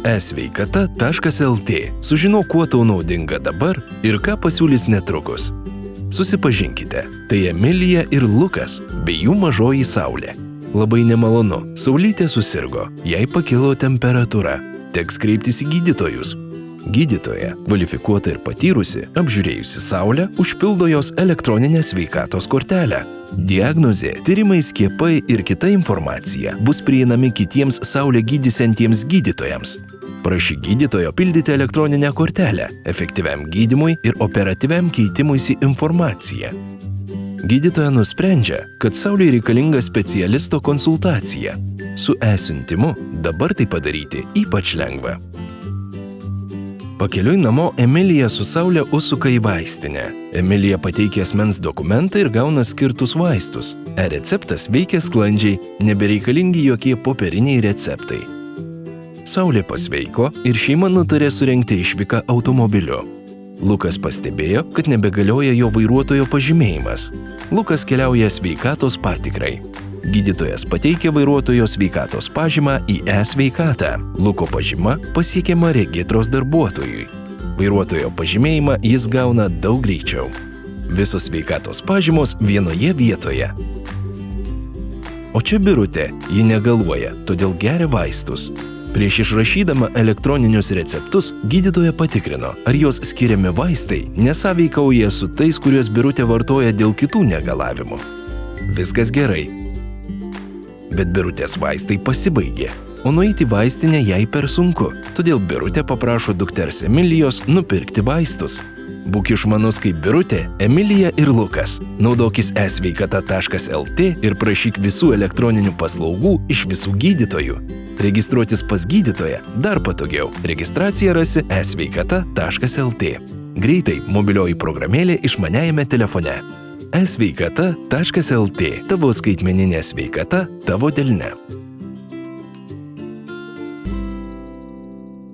esveikata.lt. Sužinok, kuo tau naudinga dabar ir ką pasiūlys netrukus. Susipažinkite, tai Emilija ir Lukas, bei jų mažoji Saulė. Labai nemalonu, Saulytė susirgo, jai pakilo temperatūra. Teks kreiptis į gydytojus. Gydytoja, kvalifikuota ir patyrusi, apžiūrėjusi Saulę, užpildo jos elektroninę sveikatos kortelę. Diagnozė, tyrimai, skiepai ir kita informacija bus prieinami kitiems Saulę gydysiantiems gydytojams. Prašyk gydytojo pildyti elektroninę kortelę efektyviam gydymui ir operatyviam keitimuisi informacija. Gydytoja nusprendžia, kad Saulei reikalinga specialisto konsultacija. Su e-siuntimu dabar tai padaryti ypač lengva. Pakeliui namo Emilija su Saulė užsuka į vaistinę. Emilija pateikia asmens dokumentą ir gauna skirtus vaistus. E-receptas veikia sklandžiai, nebereikalingi jokie popieriniai receptai. Saulė pasveiko ir šeima nutarė surengti išvyką automobiliu. Lukas pastebėjo, kad nebegalioja jo vairuotojo pažymėjimas. Lukas keliauja sveikatos patikrai. Gydytojas pateikia vairuotojo sveikatos pažymą į e-sveikatą. Luko pažyma pasiekiama regitros darbuotojui. Vairuotojo pažymėjimą jis gauna daug greičiau. Visos sveikatos pažymos vienoje vietoje. O čia Birutė, ji negaluoja, todėl geria vaistus. Prieš išrašydama elektroninius receptus, gydytoja patikrino, ar jos skiriami vaistai nesąveikauja su tais, kuriuos Birutė vartoja dėl kitų negalavimų. Viskas gerai. Bet Birutės vaistai pasibaigė, o nueiti į vaistinę jai per sunku, todėl Birutė paprašo dukters Emilijos nupirkti vaistus. Būk išmanus kaip Birutė, Emilija ir Lukas. Naudokis esveikata.lt ir prašyk visų elektroninių paslaugų iš visų gydytojų. Registruotis pas gydytoją dar patogiau. Registraciją rasi esveikata.lt. Greitai mobilioji programėlė išmaniajame telefone. esveikata.lt. Tavo skaitmeninė sveikata tavo delne.